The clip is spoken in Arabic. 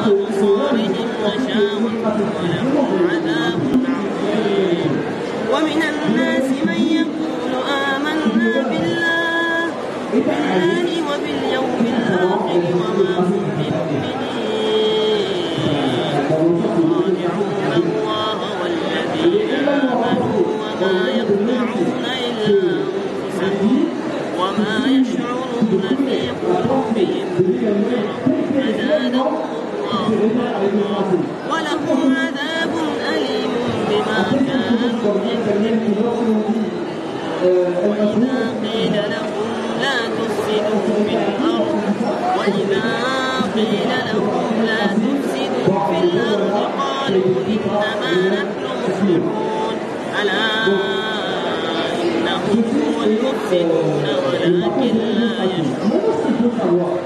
أبصارهم غشاوة ولهم عذاب عظيم. ومن الناس من يقول آمنا بالله وباليوم الآخر وما هم بمؤمنين يخادعون الله والذين آمنوا وما يخدعون إلا أنفسهم وما يشعرون في قلوبهم فزادهم الله ولهم عذاب أليم بما كانوا يكذبون. وإذا قيل لهم لا تفسدوا في الأرض قالوا إنما نحن مصلحون ألا إنهم هم المفسدون ولكن لا يشعرون.